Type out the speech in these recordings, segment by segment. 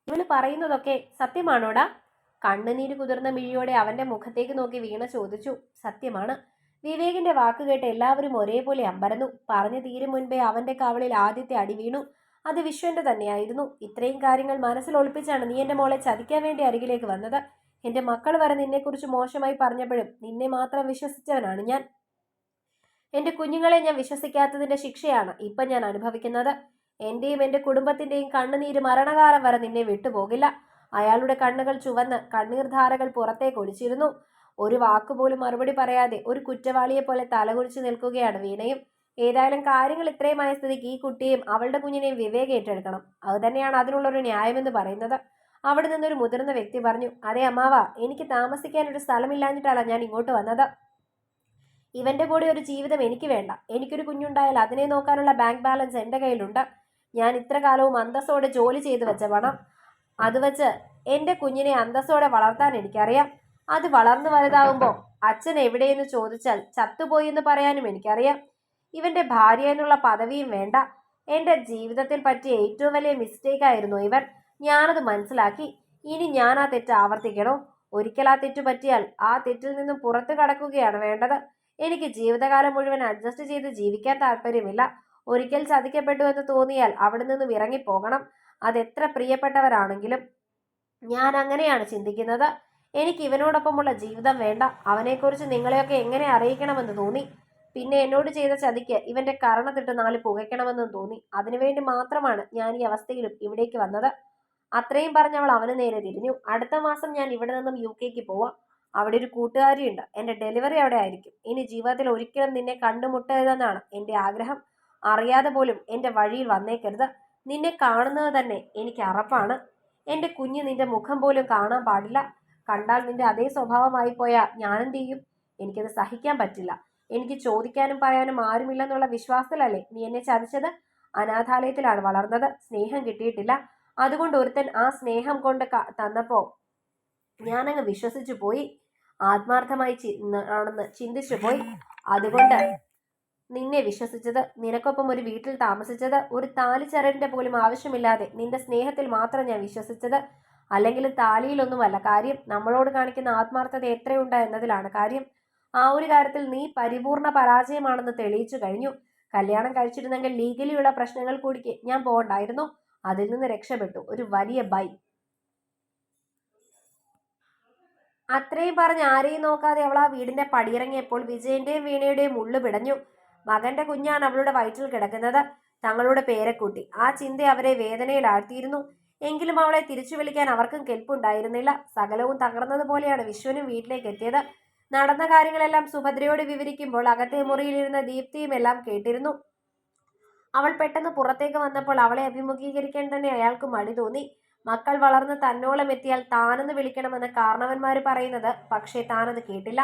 ഇവള് പറയുന്നതൊക്കെ സത്യമാണോടാ? കണ്ണുനീര് കുതിർന്ന മിഴിയോടെ അവന്റെ മുഖത്തേക്ക് നോക്കി വീണ ചോദിച്ചു. സത്യമാണ്. വിവേകിന്റെ വാക്ക് കേട്ട് എല്ലാവരും ഒരേപോലെ അമ്പരന്നു. പറഞ്ഞു തീരും മുൻപേ അവന്റെ കവളിൽ ആദ്യത്തെ അടി വീണു. അത് വിശ്വന്റെ തന്നെയായിരുന്നു. ഇത്രയും കാര്യങ്ങൾ മനസ്സിൽ ഒളിപ്പിച്ചാണ് നീ എന്റെ മോളെ ചതിക്കാൻ വേണ്ടി അരികിലേക്ക് വന്നത്. എന്റെ മക്കൾ വരെ നിന്നെക്കുറിച്ച് മോശമായി പറഞ്ഞപ്പോഴും നിന്നെ മാത്രം വിശ്വസിച്ചവനാണ് ഞാൻ. എന്റെ കുഞ്ഞുങ്ങളെ ഞാൻ വിശ്വസിക്കാത്തതിന്റെ ശിക്ഷയാണ് ഇപ്പൊ ഞാൻ അനുഭവിക്കുന്നത്. എന്റെയും എന്റെ കുടുംബത്തിന്റെയും കണ്ണുനീര് മരണകാലം വരെ നിന്നെ വിട്ടുപോകില്ല. അയാളുടെ കണ്ണുകൾ ചുവന്ന് കണ്ണീർധാരകൾ പുറത്തേക്ക് ഒളിച്ചിരുന്നു. ഒരു വാക്കുപോലും മറുപടി പറയാതെ ഒരു കുറ്റവാളിയെ പോലെ തലകുനിച്ചു നിൽക്കുകയാണ് വീണയും. ഏതായാലും കാര്യങ്ങൾ ഇത്രയുമായ സ്ഥിതിക്ക് ഈ കുട്ടിയെയും അവളുടെ കുഞ്ഞിനെയും വിവേകം ഏറ്റെടുക്കണം. അത് തന്നെയാണ് അതിനുള്ളൊരു ന്യായമെന്ന് പറയുന്നത്. അവിടെ നിന്നൊരു മുതിർന്ന വ്യക്തി പറഞ്ഞു. അതെ അമ്മാവ, എനിക്ക് താമസിക്കാൻ ഒരു സ്ഥലമില്ലാഞ്ഞിട്ടല്ല ഞാൻ ഇങ്ങോട്ട് വന്നത്. ഇവന്റെ കൂടെ ഒരു ജീവിതം എനിക്ക് വേണ്ട. എനിക്കൊരു കുഞ്ഞുണ്ടായാൽ അതിനെ നോക്കാനുള്ള ബാങ്ക് ബാലൻസ് എൻ്റെ കയ്യിലുണ്ട്. ഞാൻ ഇത്ര കാലവും അന്തസ്സോടെ ജോലി ചെയ്തു വെച്ച പണം, അത് വെച്ച് എൻ്റെ കുഞ്ഞിനെ അന്തസ്സോടെ വളർത്താൻ എനിക്കറിയാം. അത് വളർന്നു വലുതാവുമ്പോൾ അച്ഛൻ എവിടെയെന്ന് ചോദിച്ചാൽ ചത്തുപോയി എന്ന് പറയാനും എനിക്കറിയാം. ഇവന്റെ ഭാര്യ എന്നുള്ള പദവിയും വേണ്ട. എൻ്റെ ജീവിതത്തിൽ പറ്റിയ ഏറ്റവും വലിയ മിസ്റ്റേക്ക് ആയിരുന്നു ഇവൻ. ഞാനത് മനസ്സിലാക്കി. ഇനി ഞാൻ ആ തെറ്റ് ആവർത്തിക്കണോ? ഒരിക്കൽ ആ തെറ്റ് പറ്റിയാൽ ആ തെറ്റിൽ നിന്നും പുറത്തു കടക്കുകയാണ് വേണ്ടത്. എനിക്ക് ജീവിതകാലം മുഴുവൻ അഡ്ജസ്റ്റ് ചെയ്ത് ജീവിക്കാൻ താല്പര്യമില്ല. ഒരിക്കൽ ചതിക്കപ്പെട്ടു എന്ന് തോന്നിയാൽ അവിടെ നിന്നും ഇറങ്ങിപ്പോകണം. അതെത്ര പ്രിയപ്പെട്ടവരാണെങ്കിലും. ഞാൻ അങ്ങനെയാണ് ചിന്തിക്കുന്നത്. എനിക്ക് ഇവനോടൊപ്പമുള്ള ജീവിതം വേണ്ട. അവനെക്കുറിച്ച് നിങ്ങളെയൊക്കെ എങ്ങനെ അറിയിക്കണമെന്ന് തോന്നി. പിന്നെ എന്നോട് ചെയ്ത ചതിക്ക് ഇവന്റെ കരണത്തിട്ട് 4 പുകയ്ക്കണമെന്നും തോന്നി. അതിനുവേണ്ടി മാത്രമാണ് ഞാൻ ഈ അവസ്ഥയിലും ഇവിടേക്ക് വന്നത്. അത്രയും പറഞ്ഞവൾ അവന് നേരെ തിരിഞ്ഞു. അടുത്ത മാസം ഞാൻ ഇവിടെ നിന്നും UK പോവാം. അവിടെ ഒരു കൂട്ടുകാരിയുണ്ട്. എൻ്റെ ഡെലിവറി അവിടെ ആയിരിക്കും. ഇനി ജീവിതത്തിൽ ഒരിക്കലും നിന്നെ കണ്ടുമുട്ടരുതെന്നാണ് എൻ്റെ ആഗ്രഹം. അറിയാതെ പോലും എൻ്റെ വഴിയിൽ വന്നേക്കരുത്. നിന്നെ കാണുന്നത് തന്നെ എനിക്ക് അറപ്പാണ്. എൻ്റെ കുഞ്ഞ് നിന്റെ മുഖം പോലും കാണാൻ പാടില്ല. കണ്ടാൽ നിന്റെ അതേ സ്വഭാവമായി പോയാൽ ഞാനെന്ത് ചെയ്യും? എനിക്കത് സഹിക്കാൻ പറ്റില്ല. എനിക്ക് ചോദിക്കാനും പറയാനും ആരുമില്ലെന്നുള്ള വിശ്വാസത്തിലല്ലേ നീ എന്നെ ചതിച്ചത്? അനാഥാലയത്തിലാണ് വളർന്നത്. സ്നേഹം കിട്ടിയിട്ടില്ല. അതുകൊണ്ട് ഒരുത്തൻ ആ സ്നേഹം കൊണ്ട് തന്നപ്പോൾ ഞാനങ്ങ് വിശ്വസിച്ചു പോയി. ആത്മാർത്ഥമായി ആണെന്ന് ചിന്തിച്ചു പോയി. അതുകൊണ്ട് നിന്നെ വിശ്വസിച്ചത്, നിനക്കൊപ്പം ഒരു വീട്ടിൽ താമസിച്ചത്, ഒരു താലിച്ചരടിന്റെ പോലും ആവശ്യമില്ലാതെ നിന്റെ സ്നേഹത്തിൽ മാത്രം ഞാൻ വിശ്വസിച്ചത്. അല്ലെങ്കിൽ താലിയിലൊന്നുമല്ല കാര്യം, നമ്മളോട് കാണിക്കുന്ന ആത്മാർത്ഥത എത്രയുണ്ട് എന്നതിലാണ് കാര്യം. ആ ഒരു കാര്യത്തിൽ നീ പരിപൂർണ പരാജയമാണെന്ന് തെളിയിച്ചു കഴിഞ്ഞു. കല്യാണം കഴിച്ചിരുന്നെങ്കിൽ ലീഗലിയുള്ള പ്രശ്നങ്ങൾ കൂടി ഞാൻ പോകണ്ടായിരുന്നു. അതിൽ നിന്ന് രക്ഷപ്പെട്ടു. ഒരു വലിയ ബൈ. അത്രയും പറഞ്ഞ് ആരെയും നോക്കാതെ അവൾ ആ വീടിന്റെ പടിയിറങ്ങിയപ്പോൾ വിജയന്റെയും വീണയുടെയും ഉള്ളു പിടഞ്ഞു. മകന്റെ കുഞ്ഞാണ് അവളുടെ വയറ്റിൽ കിടക്കുന്നത്. തങ്ങളുടെ പേരക്കുട്ടി. ആ ചിന്ത അവരെ വേദനയിലാഴ്ത്തിയിരുന്നു. എങ്കിലും അവളെ തിരിച്ചു വിളിക്കാൻ അവർക്കും കെൽപ്പുണ്ടായിരുന്നില്ല. സകലവും തകർന്നതുപോലെയാണ് വിശ്വനും വീട്ടിലേക്ക് എത്തിയത്. നടന്ന കാര്യങ്ങളെല്ലാം സുഭദ്രയോട് വിവരിക്കുമ്പോൾ അകത്തെ മുറിയിലിരുന്ന ദീപ്തിയും എല്ലാം കേട്ടിരുന്നു. അവൾ പെട്ടെന്ന് പുറത്തേക്ക് വന്നപ്പോൾ അവളെ അഭിമുഖീകരിക്കാൻ തന്നെ അയാൾക്ക് മടി തോന്നി. മക്കൾ വളർന്ന് തന്നോളം എത്തിയാൽ താനെന്ന് വിളിക്കണമെന്ന് കാരണവന്മാർ പറയുന്നത്, പക്ഷേ താനത് കേട്ടില്ല.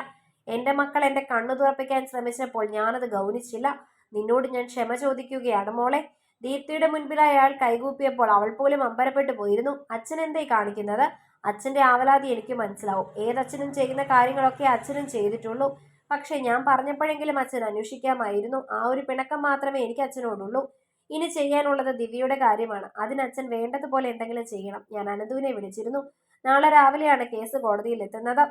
എൻ്റെ മക്കൾ എൻ്റെ കണ്ണു തുറപ്പിക്കാൻ ശ്രമിച്ചപ്പോൾ ഞാനത് ഗൗനിച്ചില്ല. നിന്നോട് ഞാൻ ക്ഷമ ചോദിക്കുകയാണ് മോളെ. ദീപ്തിയുടെ മുൻപിലായി അയാൾ കൈകൂപ്പിയപ്പോൾ അവൾ പോലും അമ്പരപ്പെട്ടു പോയിരുന്നു. അച്ഛൻ എന്തേ കാണിക്കുന്നത്? അച്ഛൻ്റെ ആവലാതി എനിക്ക് മനസ്സിലാവും. ഏതച്ഛനും ചെയ്യുന്ന കാര്യങ്ങളൊക്കെ അച്ഛനും ചെയ്തിട്ടുള്ളൂ. പക്ഷെ ഞാൻ പറഞ്ഞപ്പോഴെങ്കിലും അച്ഛൻ അന്വേഷിക്കാമായിരുന്നു. ആ ഒരു പിണക്കം മാത്രമേ എനിക്ക് അച്ഛനോടുള്ളൂ. ഇനി ചെയ്യാനുള്ളത് ദിവ്യയുടെ കാര്യമാണ്. അതിന് അച്ഛൻ വേണ്ടതുപോലെ എന്തെങ്കിലും ചെയ്യണം. ഞാൻ അനന്തുവിനെ വിളിച്ചിരുന്നു. നാളെ രാവിലെയാണ് കേസ് കോടതിയിൽ എത്തുന്നത്.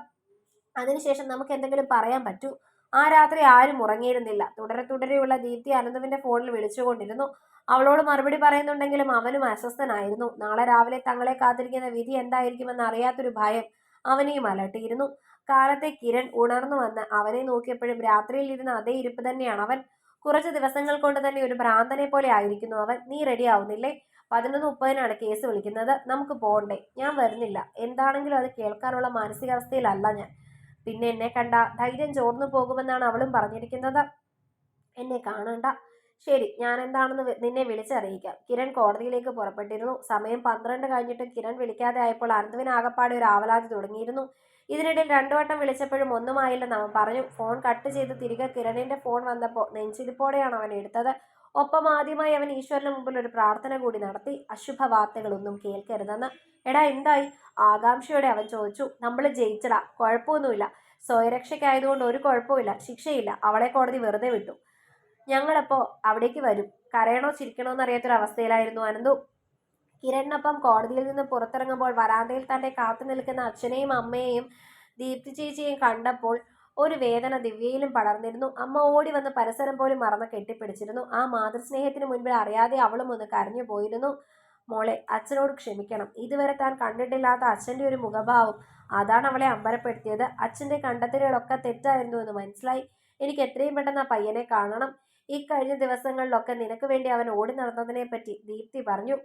അതിനുശേഷം നമുക്ക് എന്തെങ്കിലും പറയാൻ പറ്റൂ. ആ രാത്രി ആരും ഉറങ്ങിയിരുന്നില്ല. തുടരെയുള്ള ദീപ്തി അനന്തുവിന്റെ ഫോണിൽ വിളിച്ചുകൊണ്ടിരുന്നു. അവളോട് മറുപടി പറയുന്നുണ്ടെങ്കിലും അവനും അസ്വസ്ഥനായിരുന്നു. നാളെ രാവിലെ തങ്ങളെ കാത്തിരിക്കുന്ന വിധി എന്തായിരിക്കുമെന്ന് അറിയാത്തൊരു ഭയം അവനെയും അലട്ടിയിരുന്നു. കാലത്തെ കിരൺ ഉണർന്നു വന്ന് അവനെ നോക്കിയപ്പോഴും രാത്രിയിൽ ഇരുന്ന അതേ ഇരിപ്പ് തന്നെയാണ് അവൻ. കുറച്ച് ദിവസങ്ങൾ കൊണ്ട് തന്നെ ഒരു ഭ്രാന്തനെ പോലെ ആയിരിക്കുന്നു അവൻ. നീ റെഡി ആവുന്നില്ലേ? 11:30 കേസ് വിളിക്കുന്നത്. നമുക്ക് പോകണ്ടേ? ഞാൻ വരുന്നില്ല. എന്താണെങ്കിലും അത് കേൾക്കാനുള്ള മാനസികാവസ്ഥയിലല്ല ഞാൻ. പിന്നെ എന്നെ കണ്ട ധൈര്യം ചോർന്നു പോകുമെന്നാണ് അവളും പറഞ്ഞിരിക്കുന്നത്. എന്നെ കാണണ്ട. ശരി, ഞാൻ എന്താണെന്ന് നിന്നെ വിളിച്ചറിയിക്കാം. കിരൺ കോടതിയിലേക്ക് പുറപ്പെട്ടിരുന്നു. സമയം 12 കഴിഞ്ഞിട്ട് കിരൺ വിളിക്കാതെ ആയപ്പോൾ അനന്തുവിന് ആകപ്പാടെ ഒരു ആവലാതി തുടങ്ങിയിരുന്നു. ഇതിനിടയിൽ 2 വട്ടം വിളിച്ചപ്പോഴും ഒന്നുമായില്ലെന്ന് അവൻ പറഞ്ഞു. ഫോൺ കട്ട് ചെയ്ത് തിരികെ കിരണിന്റെ ഫോൺ വന്നപ്പോൾ നെഞ്ചിരിപ്പോടെയാണ് അവൻ എടുത്തത്. ഒപ്പം ആദ്യമായി അവൻ ഈശ്വരന് മുമ്പിൽ ഒരു പ്രാർത്ഥന കൂടി നടത്തി. അശുഭ വാർത്തകളൊന്നും കേൾക്കരുതെന്ന്. എടാ എന്തായി? ആകാംക്ഷയോടെ അവൻ ചോദിച്ചു. നമ്മൾ ജയിച്ചടാ. കുഴപ്പമൊന്നുമില്ല. സ്വയരക്ഷയ്ക്കായതുകൊണ്ട് ഒരു കുഴപ്പമില്ല. ശിക്ഷയില്ല. അവളെ കോടതി വെറുതെ വിട്ടു. ഞങ്ങളപ്പോ അവിടേക്ക് വരും. കരയണോ ചിരിക്കണോ എന്നറിയാത്തൊരവസ്ഥയിലായിരുന്നു അനന്തു. കിരണിനൊപ്പം കോടതിയിൽ നിന്ന് പുറത്തിറങ്ങുമ്പോൾ വരാന്തയിൽ തന്നെ കാത്തു നിൽക്കുന്ന അച്ഛനെയും അമ്മയെയും ദീപ്തി ചേച്ചിയെയും കണ്ടപ്പോൾ ഒരു വേദന ദിവ്യയിലും പടർന്നിരുന്നു. അമ്മ ഓടി വന്ന് പരിസരം പോലും മറന്ന് കെട്ടിപ്പിടിച്ചിരുന്നു. ആ മാതൃസ്നേഹത്തിന് മുൻപിൽ അറിയാതെ അവളും ഒന്ന് കരഞ്ഞു പോയിരുന്നു. മോളെ, അച്ഛനോട് ക്ഷമിക്കണം. ഇതുവരെ താൻ കണ്ടിട്ടില്ലാത്ത അച്ഛൻ്റെ ഒരു മുഖഭാവം, അതാണ് അവളെ അമ്പരപ്പെടുത്തിയത്. അച്ഛൻ്റെ കണ്ടെത്തലുകളൊക്കെ തെറ്റായിരുന്നു എന്ന് മനസ്സിലായി. എനിക്ക് എത്രയും പെട്ടെന്ന് ആ പയ്യനെ കാണണം. ഈ കഴിഞ്ഞ ദിവസങ്ങളിലൊക്കെ നിനക്ക് വേണ്ടി അവൻ ഓടി നടന്നതിനെ പറ്റി ദീപ്തി പറഞ്ഞു.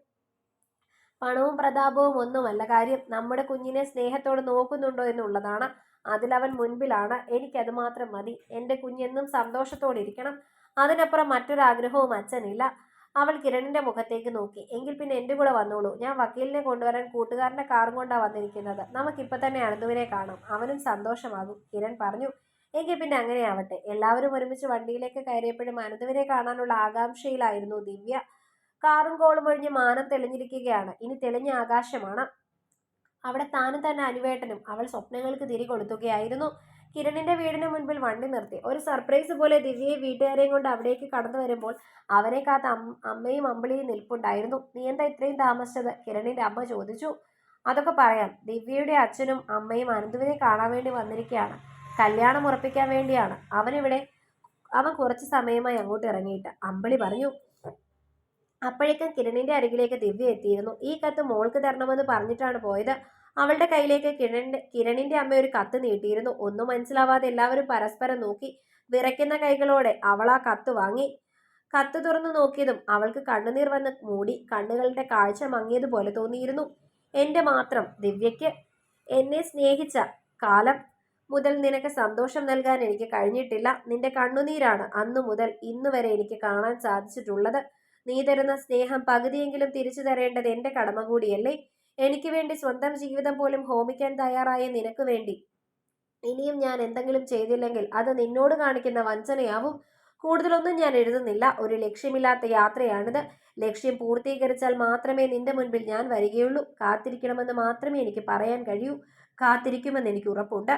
പണവും പ്രതാപവും ഒന്നുമല്ല കാര്യം, നമ്മുടെ കുഞ്ഞിനെ സ്നേഹത്തോട് നോക്കുന്നുണ്ടോ എന്നുള്ളതാണ്. അതിലവൻ മുൻപിലാണ്. എനിക്കത് മാത്രം മതി. എൻ്റെ കുഞ്ഞെന്നും സന്തോഷത്തോടെ ഇരിക്കണം. അതിനപ്പുറം മറ്റൊരാഗ്രഹവും അച്ഛനില്ല. അവൾ കിരണിന്റെ മുഖത്തേക്ക് നോക്കി. എങ്കിൽ പിന്നെ എൻ്റെ കൂടെ വന്നോളൂ. ഞാൻ വക്കീലിനെ കൊണ്ടുവരാൻ കൂട്ടുകാരൻ്റെ കാറും കൊണ്ടാണ് വന്നിരിക്കുന്നത്. നമുക്കിപ്പോൾ തന്നെ അനന്തുവിനെ കാണാം. അവനും സന്തോഷമാകും, കിരൺ പറഞ്ഞു. എങ്കിൽ പിന്നെ അങ്ങനെയാവട്ടെ. എല്ലാവരും ഒരുമിച്ച് വണ്ടിയിലേക്ക് കയറിയപ്പോഴും അനന്തുവിനെ കാണാനുള്ള ആകാംക്ഷയിലായിരുന്നു ദിവ്യ. കാറും കോളും ഒഴിഞ്ഞ് മാനം തെളിഞ്ഞിരിക്കുകയാണ്. ഇനി തെളിഞ്ഞ ആകാശമാണ്. അവിടെ താനും തന്നെ അനുവേട്ടനും. അവൾ സ്വപ്നങ്ങൾക്ക് തിരി കൊടുത്തുകയായിരുന്നു. കിരണിന്റെ വീടിന് മുൻപിൽ വണ്ടി നിർത്തി. ഒരു സർപ്രൈസ് പോലെ ദിവ്യയെ വീട്ടുകാരെയും കൊണ്ട് അവിടേക്ക് കടന്നു വരുമ്പോൾ അവനെ കാത്ത് അമ്മയും അമ്പിളിയും നിൽപ്പുണ്ടായിരുന്നു. നീ എന്താ ഇത്രയും താമസിച്ചത്? കിരണിന്റെ അമ്മ ചോദിച്ചു. അതൊക്കെ പറയാം. ദിവ്യയുടെ അച്ഛനും അമ്മയും അനന്തുവിനെ കാണാൻ വേണ്ടി വന്നിരിക്കുകയാണ്. കല്യാണം ഉറപ്പിക്കാൻ വേണ്ടിയാണ്. അവൻ കുറച്ച് സമയമായി അങ്ങോട്ട് ഇറങ്ങിയിട്ട്, അമ്പിളി പറഞ്ഞു. അപ്പോഴേക്കും കിരണിന്റെ അരികിലേക്ക് ദിവ്യ എത്തിയിരുന്നു. ഈ കത്ത് മോൾക്ക് തരണമെന്ന് പറഞ്ഞിട്ടാണ് പോയത്. അവളുടെ കയ്യിലേക്ക് കിരണിന്റെ അമ്മ ഒരു കത്ത് നീട്ടിയിരുന്നു. ഒന്നും മനസ്സിലാവാതെ എല്ലാവരും പരസ്പരം നോക്കി. വിറയ്ക്കുന്ന കൈകളോടെ അവൾ ആ കത്ത് വാങ്ങി. കത്ത് തുറന്നു നോക്കിയതും അവൾക്ക് കണ്ണുനീർ വന്ന് മൂടി. കണ്ണുകളുടെ കാഴ്ച മങ്ങിയതുപോലെ തോന്നിയിരുന്നു. എൻ്റെ മാത്രം ദിവ്യയ്ക്ക്, എന്നെ സ്നേഹിച്ച കാലം മുതൽ നിനക്ക് സന്തോഷം നൽകാൻ എനിക്ക് കഴിഞ്ഞിട്ടില്ല. നിന്റെ കണ്ണുനീരാണ് അന്നു മുതൽ ഇന്നു വരെ എനിക്ക് കാണാൻ സാധിച്ചിട്ടുള്ളത്. നീ തരുന്ന സ്നേഹം പകുതിയെങ്കിലും തിരിച്ചു തരേണ്ടത് എൻ്റെ കടമ കൂടിയല്ലേ? എനിക്ക് വേണ്ടി സ്വന്തം ജീവിതം പോലും ഹോമിക്കാൻ തയ്യാറായ നിനക്ക് വേണ്ടി ഇനിയും ഞാൻ എന്തെങ്കിലും ചെയ്തില്ലെങ്കിൽ അത് നിന്നോട് കാണിക്കുന്ന വഞ്ചനയാവും. കൂടുതലൊന്നും ഞാൻ എഴുതുന്നില്ല. ഒരു ലക്ഷ്യമില്ലാത്ത യാത്രയാണിത്. ലക്ഷ്യം പൂർത്തീകരിച്ചാൽ മാത്രമേ നിന്റെ മുൻപിൽ ഞാൻ വരികയുള്ളൂ. കാത്തിരിക്കണമെന്ന് മാത്രമേ എനിക്ക് പറയാൻ കഴിയൂ. കാത്തിരിക്കുമെന്ന് എനിക്ക് ഉറപ്പുണ്ട്.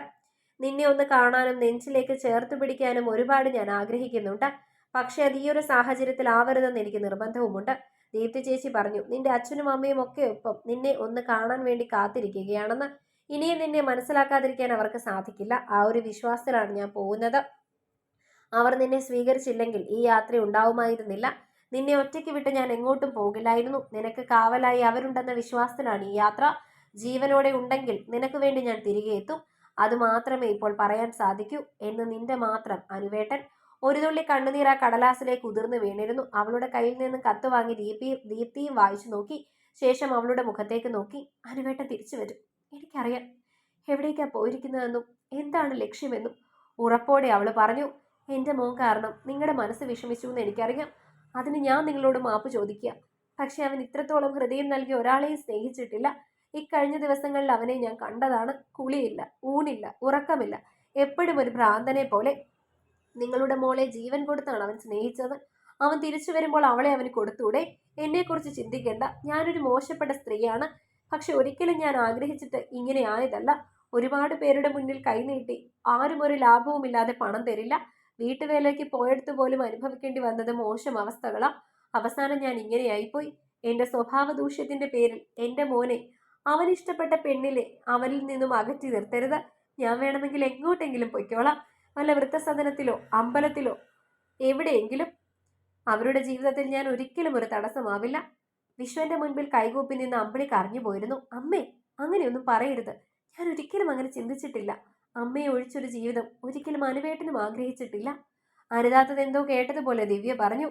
നിന്നെ ഒന്ന് കാണാനും നെഞ്ചിലേക്ക് ചേർത്ത് പിടിക്കാനും ഒരുപാട് ഞാൻ ആഗ്രഹിക്കുന്നുണ്ട്. പക്ഷെ അത് ഈ ഒരു സാഹചര്യത്തിൽ ആവരുതെന്ന് എനിക്ക് നിർബന്ധവുമുണ്ട്. ദീപ്തി ചേച്ചി പറഞ്ഞു. നിന്റെ അച്ഛനും അമ്മയും ഒക്കെ ഒപ്പം നിന്നെ ഒന്ന് കാണാൻ വേണ്ടി കാത്തിരിക്കുകയാണെന്ന്. ഇനിയും നിന്നെ മനസ്സിലാക്കാതിരിക്കാൻ അവർക്ക് സാധിക്കില്ല. ആ ഒരു വിശ്വാസത്തിലാണ് ഞാൻ പോകുന്നത്. അവർ നിന്നെ സ്വീകരിച്ചില്ലെങ്കിൽ ഈ യാത്ര ഉണ്ടാവുമായിരുന്നില്ല. നിന്നെ ഒറ്റയ്ക്ക് വിട്ട് ഞാൻ എങ്ങോട്ടും പോകില്ലായിരുന്നു. നിനക്ക് കാവലായി അവരുണ്ടെന്ന വിശ്വാസത്തിലാണ് ഈ യാത്ര. ജീവനോടെ ഉണ്ടെങ്കിൽ നിനക്ക് വേണ്ടി ഞാൻ തിരികെ എത്തും. അത് മാത്രമേ ഇപ്പോൾ പറയാൻ സാധിക്കൂ എന്ന് നിന്റെ മാത്രം അനുവേട്ടൻ. ഒരു തുള്ളി കണ്ണുനീർ ആ കടലാസിലേക്ക് ഉതിർന്നു വീണിരുന്നു. അവളുടെ കയ്യിൽ നിന്ന് കത്ത് വാങ്ങി ദീപ്തിയും വായിച്ചു നോക്കി. ശേഷം അവളുടെ മുഖത്തേക്ക് നോക്കി. അനുവേട്ടൻ തിരിച്ചു വരും, എനിക്കറിയാം. എവിടേക്കാ പോയിരിക്കുന്നതെന്നും എന്താണ് ലക്ഷ്യമെന്നും ഉറപ്പോടെ അവൾ പറഞ്ഞു. എൻ്റെ മോൻ കാരണം നിങ്ങളുടെ മനസ്സ് വിഷമിച്ചു എന്ന് എനിക്കറിയാം. അതിന് ഞാൻ നിങ്ങളോട് മാപ്പ് ചോദിക്കുക. പക്ഷെ അവൻ ഇത്രത്തോളം ഹൃദയം നൽകി ഒരാളെയും സ്നേഹിച്ചിട്ടില്ല. ഇക്കഴിഞ്ഞ ദിവസങ്ങളിൽ അവനെ ഞാൻ കണ്ടതാണ്. കുളിയില്ല, ഊണില്ല, ഉറക്കമില്ല, എപ്പോഴും ഒരു ഭ്രാന്തനെ പോലെ. നിങ്ങളുടെ മോളെ ജീവൻ കൊടുത്താണ് അവൻ സ്നേഹിച്ചത്. അവൻ തിരിച്ചു വരുമ്പോൾ അവളെ അവന് കൊടുത്തൂടെ? എന്നെക്കുറിച്ച് ചിന്തിക്കേണ്ട. ഞാനൊരു മോശപ്പെട്ട സ്ത്രീയാണ്. പക്ഷെ ഒരിക്കലും ഞാൻ ആഗ്രഹിച്ചിട്ട് ഇങ്ങനെ ആയതല്ല. ഒരുപാട് പേരുടെ മുന്നിൽ കൈനീട്ടി ആരും ഒരു ലാഭവുമില്ലാതെ പണം തരില്ല. വീട്ടുവേലയ്ക്ക് പോയെടുത്ത് പോലും അനുഭവിക്കേണ്ടി വന്നത് മോശം അവസ്ഥകളാ. അവസാനം ഞാൻ ഇങ്ങനെയായിപ്പോയി. എൻ്റെ സ്വഭാവ ദൂഷ്യത്തിന്റെ പേരിൽ എൻ്റെ മോനെ, അവനിഷ്ടപ്പെട്ട പെണ്ണിലെ അവനിൽ നിന്നും അകറ്റി നിർത്തരുത്. ഞാൻ വേണമെങ്കിൽ എങ്ങോട്ടെങ്കിലും പൊയ്ക്കോളാം. വല്ല വൃദ്ധസദനത്തിലോ അമ്പലത്തിലോ എവിടെയെങ്കിലും. അവരുടെ ജീവിതത്തിൽ ഞാൻ ഒരിക്കലും ഒരു തടസ്സമാവില്ല. വിശ്വന്റെ മുൻപിൽ കൈകൂപ്പി നിന്ന് അമ്പിളി കരഞ്ഞു പോയിരുന്നു. അമ്മേ, അങ്ങനെയൊന്നും പറയരുത്. ഞാൻ ഒരിക്കലും അങ്ങനെ ചിന്തിച്ചിട്ടില്ല. അമ്മയെ ഒഴിച്ചൊരു ജീവിതം ഒരിക്കലും അനുവേട്ടനും ആഗ്രഹിച്ചിട്ടില്ല. അരുതാത്തതെന്തോ കേട്ടതുപോലെ ദിവ്യ പറഞ്ഞു.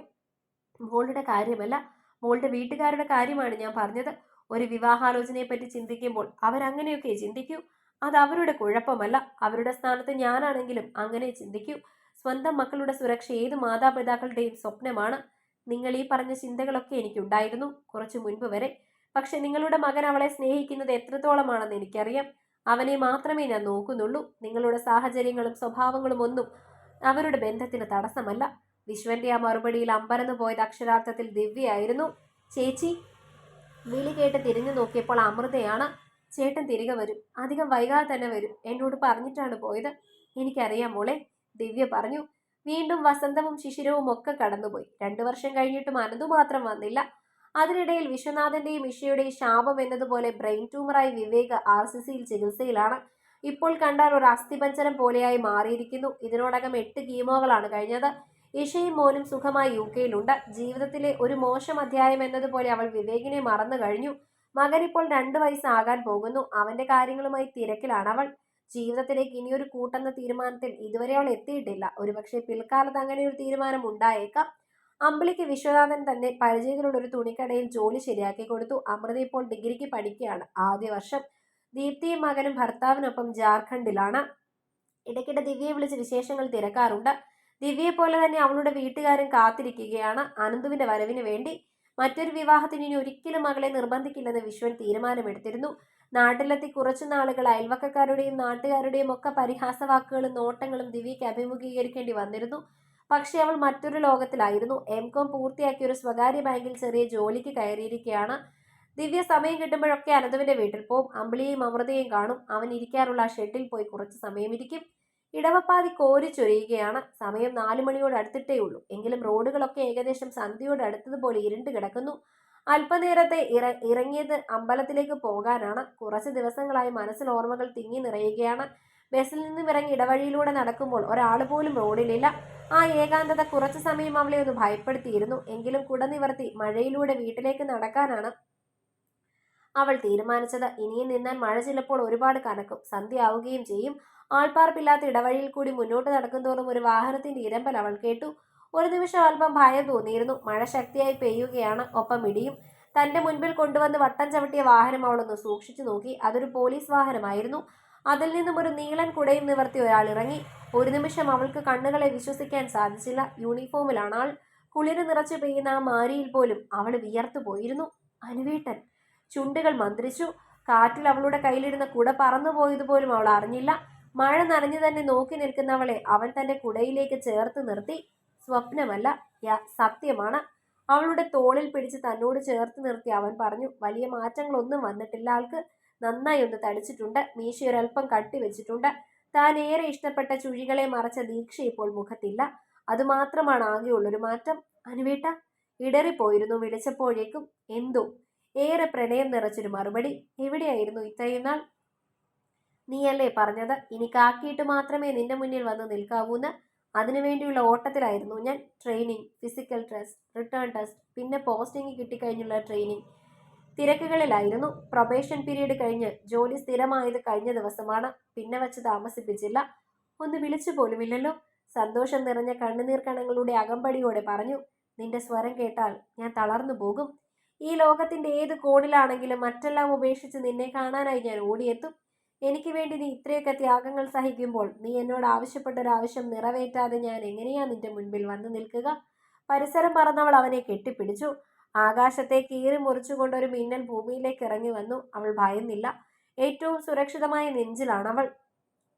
മോളുടെ കാര്യമല്ല, മോളുടെ വീട്ടുകാരുടെ കാര്യമാണ് ഞാൻ പറഞ്ഞത്. ഒരു വിവാഹാലോചനയെ പറ്റി ചിന്തിക്കുമ്പോൾ അവരങ്ങനെയൊക്കെ ചിന്തിക്കൂ. അത് അവരുടെ കുഴപ്പമല്ല. അവരുടെ സ്ഥാനത്ത് ഞാനാണെങ്കിലും അങ്ങനെ ചിന്തിക്കൂ. സ്വന്തം മക്കളുടെ സുരക്ഷ ഏത് മാതാപിതാക്കളുടെയും സ്വപ്നമാണ്. നിങ്ങൾ ഈ പറഞ്ഞ ചിന്തകളൊക്കെ എനിക്കുണ്ടായിരുന്നു കുറച്ചു മുൻപ് വരെ. പക്ഷെ നിങ്ങളുടെ മകൻ അവളെ സ്നേഹിക്കുന്നത് എത്രത്തോളമാണെന്ന് എനിക്കറിയാം. അവനെ മാത്രമേ ഞാൻ നോക്കുന്നുള്ളൂ. നിങ്ങളുടെ സാഹചര്യങ്ങളും സ്വഭാവങ്ങളും ഒന്നും അവരുടെ ബന്ധത്തിന് തടസ്സമല്ല. വിശ്വന്റെ ആ മറുപടിയിൽ അമ്പരന്ന് പോയത് അക്ഷരാർത്ഥത്തിൽ ദിവ്യയായിരുന്നു. ചേച്ചി, വിളി കേട്ട് തിരിഞ്ഞു നോക്കിയപ്പോൾ അമൃതയാണ്. ചേട്ടൻ തിരികെ വരും, അധികം വൈകാതെ തന്നെ വരും, എന്നോട് പറഞ്ഞിട്ടാണ് പോയത്. എനിക്കറിയാം മോളെ, ദിവ്യ പറഞ്ഞു. വീണ്ടും വസന്തവും ശിശിരവും ഒക്കെ കടന്നുപോയി. 2 വർഷം കഴിഞ്ഞിട്ടും അനന്തു മാത്രം വന്നില്ല. അതിനിടയിൽ വിശ്വനാഥന്റെയും ഇഷയുടെയും ശാപം എന്നതുപോലെ ബ്രെയിൻ ട്യൂമറായി വിവേക് RCCയിൽ ചികിത്സയിലാണ്. ഇപ്പോൾ കണ്ടാൽ ഒരു അസ്ഥിപഞ്ജരം പോലെയായി മാറിയിരിക്കുന്നു. ഇതിനോടകം 8 കീമോകളാണ് കഴിഞ്ഞത്. ഇഷയും മോനും സുഖമായി UK-യിലുണ്ട്. ജീവിതത്തിലെ ഒരു മോശം അധ്യായം എന്നതുപോലെ അവൾ വിവേകിനെ മറന്നു കഴിഞ്ഞു. മകൻ ഇപ്പോൾ 2 വയസ്സാകാൻ പോകുന്നു. അവന്റെ കാര്യങ്ങളുമായി തിരക്കിലാണ് അവൾ. ജീവിതത്തിലേക്ക് ഇനിയൊരു കൂട്ടെന്ന തീരുമാനത്തിൽ ഇതുവരെ അവൾ എത്തിയിട്ടില്ല. ഒരുപക്ഷെ പിൽക്കാലത്ത് അങ്ങനെ ഒരു തീരുമാനം ഉണ്ടായേക്കാം. അമ്പിളിക്ക് വിശ്വനാഥൻ തന്നെ പരിചയത്തിലുള്ള ഒരു തുണിക്കടയിൽ ജോലി ശരിയാക്കി കൊടുത്തു. അമൃത ഇപ്പോൾ ഡിഗ്രിക്ക് പഠിക്കുകയാണ്, ആദ്യ വർഷം. ദീപ്തിയും മകനും ഭർത്താവിനൊപ്പം ജാർഖണ്ഡിലാണ്. ഇടയ്ക്കിടെ ദിവ്യയെ വിളിച്ച് വിശേഷങ്ങൾ തിരക്കാറുണ്ട്. ദിവ്യയെ പോലെ തന്നെ അവളുടെ വീട്ടുകാരും കാത്തിരിക്കുകയാണ് അനന്തുവിന്റെ വരവിന് വേണ്ടി. മറ്റൊരു വിവാഹത്തിന് ഇനി ഒരിക്കലും മകളെ നിർബന്ധിക്കില്ലെന്ന് വിശ്വൻ തീരുമാനമെടുത്തിരുന്നു. നാട്ടിലെത്തി കുറച്ചു നാളുകൾ അയൽവക്കക്കാരുടെയും നാട്ടുകാരുടെയും ഒക്കെ പരിഹാസവാക്കുകളും നോട്ടങ്ങളും ദിവ്യയ്ക്ക് അഭിമുഖീകരിക്കേണ്ടി വന്നിരുന്നു. പക്ഷെ അവൾ മറ്റൊരു ലോകത്തിലായിരുന്നു. M.Com പൂർത്തിയാക്കി ഒരു സ്വകാര്യ ബാങ്കിൽ ചെറിയ ജോലിക്ക് കയറിയിരിക്കുകയാണ്. ദിവ്യ സമയം കിട്ടുമ്പോഴൊക്കെ അനന്തുവിന്റെ വീട്ടിൽ പോവും. അമ്പിളിയെയും അമൃതയെയും കാണും. അവൻ ഇരിക്കാറുള്ള ആ ഷെഡിൽ പോയി കുറച്ച് സമയം ഇരിക്കും. ഇടവപ്പാതി കോരിച്ചൊരിയുകയാണ്. സമയം 4 മണിയോട് അടുത്തിട്ടേ ഉള്ളൂ. എങ്കിലും റോഡുകളൊക്കെ ഏകദേശം സന്ധ്യയോട് അടുത്തതുപോലെ ഇരുണ്ട് കിടക്കുന്നു. അല്പനേരത്തെ ഇറങ്ങിയത് അമ്പലത്തിലേക്ക് പോകാനാണ്. കുറച്ച് ദിവസങ്ങളായി മനസ്സിൽ ഓർമ്മകൾ തിങ്ങി നിറയുകയാണ്. ബസ്സിൽ നിന്നും ഇറങ്ങി ഇടവഴിയിലൂടെ നടക്കുമ്പോൾ ഒരാൾ പോലും റോഡിലില്ല. ആ ഏകാന്തത കുറച്ചു സമയം അവളെ ഒന്ന് ഭയപ്പെടുത്തിയിരുന്നു. എങ്കിലും കുട നിവർത്തി മഴയിലൂടെ വീട്ടിലേക്ക് നടക്കാനാണ് അവൾ തീരുമാനിച്ചത്. ഇനിയും നിന്നാൽ മഴ ചിലപ്പോൾ ഒരുപാട് കനക്കും. സന്ധ്യ ആവുകയും ചെയ്യും. ആൾപ്പാർപ്പില്ലാത്ത ഇടവഴിയിൽ കൂടി മുന്നോട്ട് നടക്കുന്തോറും ഒരു വാഹനത്തിന്റെ ഇരമ്പൽ അവൾ കേട്ടു. ഒരു നിമിഷം അല്പം ഭയം തോന്നിയിരുന്നു. മഴ ശക്തിയായി പെയ്യുകയാണ്, ഒപ്പം ഇടിയും. തന്റെ മുൻപിൽ കൊണ്ടുവന്ന് വട്ടം ചവിട്ടിയ വാഹനം അവളൊന്ന് സൂക്ഷിച്ചു നോക്കി. അതൊരു പോലീസ് വാഹനമായിരുന്നു. അതിൽ നിന്നും ഒരു നീളൻ കുടയും നിവർത്തി ഒരാൾ ഇറങ്ങി. ഒരു നിമിഷം അവൾക്ക് കണ്ണുകളെ വിശ്വസിക്കാൻ സാധിച്ചില്ല. യൂണിഫോമിലാണ് ആൾ. കുളിര് നിറച്ചു പെയ്യുന്ന ആ മാരിയിൽ പോലും അവൾ വിയർത്തു പോയിരുന്നു. അനുവേട്ടൻ. ചുണ്ടുകൾ മന്ത്രിച്ചു. കാറ്റിൽ അവളുടെ കയ്യിലിരുന്ന കുട പറന്നുപോയതുപോലും അവൾ അറിഞ്ഞില്ല. മഴ നനഞ്ഞു തന്നെ നോക്കി നിൽക്കുന്നവളെ അവൻ തന്റെ കുടയിലേക്ക് ചേർത്ത് നിർത്തി. സ്വപ്നമല്ല, സത്യമാണ്. അവളുടെ തോളിൽ പിടിച്ച് തന്നോട് ചേർത്ത് നിർത്തി അവൻ പറഞ്ഞു, വലിയ മാറ്റങ്ങളൊന്നും വന്നിട്ടില്ല ആൾക്ക്. നന്നായി ഒന്ന് തടിച്ചിട്ടുണ്ട്. മീശ ഒരൽപ്പം കട്ടിവെച്ചിട്ടുണ്ട്. താൻ ഏറെ ഇഷ്ടപ്പെട്ട ചുഴികളെ മറച്ച ദീക്ഷ ഇപ്പോൾ മുഖത്തില്ല. അതുമാത്രമാണ് ആകെയുള്ളൊരു മാറ്റം. അനുവേട്ട. ഇടറിപ്പോയിരുന്നു വിളിച്ചപ്പോഴേക്കും. എന്തോ ഏറെ പ്രണയം നിറച്ചൊരു മറുപടി. എവിടെയായിരുന്നു ഇത്രയും നാൾ? നീയല്ലേ പറഞ്ഞത് ഇനി കാക്കിയിട്ട് മാത്രമേ നിന്റെ മുന്നിൽ വന്ന് നിൽക്കാവൂന്ന്? അതിനുവേണ്ടിയുള്ള ഓട്ടത്തിലായിരുന്നു ഞാൻ. Training, physical test, return test, പിന്നെ പോസ്റ്റിംഗ് കിട്ടിക്കഴിഞ്ഞുള്ള ട്രെയിനിങ് തിരക്കുകളിലായിരുന്നു. പ്രൊബേഷൻ പീരീഡ് കഴിഞ്ഞ് ജോലി സ്ഥിരമായത് കഴിഞ്ഞ ദിവസമാണ്. പിന്നെ വച്ച് താമസിപ്പിച്ചില്ല. ഒന്ന് വിളിച്ചു പോലുമില്ലല്ലോ. സന്തോഷം നിറഞ്ഞ കണ്ണുനീർ കണങ്ങളുടെ അകമ്പടിയോടെ പറഞ്ഞു. നിന്റെ സ്വരം കേട്ടാൽ ഞാൻ തളർന്നു പോകും. ഈ ലോകത്തിന്റെ ഏത് കോണിലാണെങ്കിലും മറ്റെല്ലാം ഉപേക്ഷിച്ച് നിന്നെ കാണാനായി ഞാൻ ഓടിയെത്തും. എനിക്ക് വേണ്ടി നീ ഇത്രയൊക്കെ ത്യാഗങ്ങൾ സഹിക്കുമ്പോൾ നീ എന്നോട് ആവശ്യപ്പെട്ട ഒരാവശ്യം നിറവേറ്റാതെ ഞാൻ എങ്ങനെയാ നിന്റെ മുൻപിൽ വന്നു നിൽക്കുക? പരിസരം മറന്നവൾ അവനെ കെട്ടിപ്പിടിച്ചു. ആകാശത്തെ കീറി മുറിച്ചുകൊണ്ടൊരു മിന്നൽ ഭൂമിയിലേക്ക് ഇറങ്ങി വന്നു. അവൾ ഭയന്നില്ല. ഏറ്റവും സുരക്ഷിതമായ നെഞ്ചിലാണവൾ.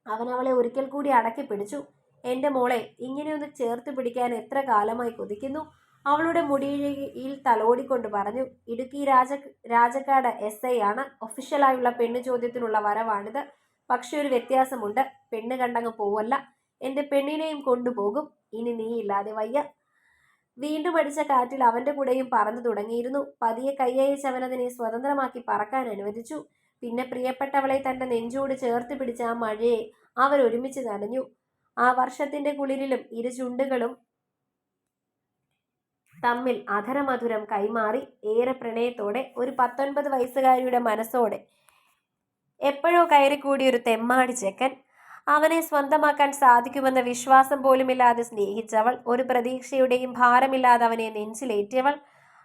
അവൻ അവളെ ഒരിക്കൽ കൂടി അടക്കി പിടിച്ചു. എന്റെ മോളെ, ഇങ്ങനെയൊന്ന് ചേർത്ത് പിടിക്കാൻ എത്ര കാലമായി കൊതിക്കുന്നു. അവളുടെ മുടിയിൽ തലോടിക്കൊണ്ട് പറഞ്ഞു. ഇടുക്കി രാജക്കാട് SI ആണ്. ഒഫീഷ്യലായുള്ള പെണ്ണ് ചോദ്യത്തിനുള്ള വരവാണിത്. പക്ഷെ ഒരു വ്യത്യാസമുണ്ട്. പെണ്ണ് കണ്ടങ്ങ് പോവല്ല, എന്റെ പെണ്ണിനെയും കൊണ്ടുപോകും. ഇനി നീ ഇല്ലാതെ വയ്യ. വീണ്ടും അടിച്ച കാറ്റിൽ അവന്റെ കൂടെയും പറന്നു തുടങ്ങിയിരുന്നു. പതിയെ കൈയയച്ചവനതിനെ സ്വതന്ത്രമാക്കി പറക്കാൻ അനുവദിച്ചു. പിന്നെ പ്രിയപ്പെട്ടവളെ തന്റെ നെഞ്ചോട് ചേർത്ത് പിടിച്ച ആ മഴയെ അവരൊരുമിച്ച് നനഞ്ഞു. ആ വർഷത്തിന്റെ കുളിരിലും ഇരു ചുണ്ടുകളും തമ്മിൽ അധരമധുരം കൈമാറി. ഏറെ പ്രണയത്തോടെ, ഒരു 19 വയസ്സുകാരിയുടെ മനസ്സോടെ. എപ്പോഴോ കയറിക്കൂടിയൊരു തെമ്മാടി ചെക്കൻ. അവനെ സ്വന്തമാക്കാൻ സാധിക്കുമെന്ന വിശ്വാസം പോലുമില്ലാതെ സ്നേഹിച്ചവൾ. ഒരു പ്രതീക്ഷയുടെയും ഭാരമില്ലാതെ അവനെ നെഞ്ചിലേറ്റിയവൾ.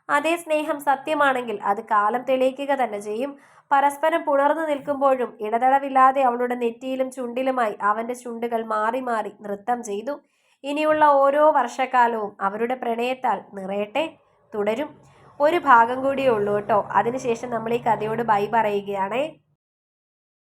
അതേ സ്നേഹം സത്യമാണെങ്കിൽ അത് കാലം തെളിയിക്കുക തന്നെ ചെയ്യും. പരസ്പരം പുണർന്നു നിൽക്കുമ്പോഴും ഇടതടവില്ലാതെ അവളുടെ നെറ്റിയിലും ചുണ്ടിലുമായി അവന്റെ ചുണ്ടുകൾ മാറി മാറി നൃത്തം ചെയ്തു. ഇനിയുള്ള ഓരോ വർഷക്കാലവും അവരുടെ പ്രണയത്താൽ നിറയട്ടെ. തുടരും. ഒരു ഭാഗം കൂടിയേ ഉള്ളൂ കേട്ടോ. അതിനുശേഷം നമ്മൾ ഈ കഥയോട് ബൈ പറയുകയാണേ.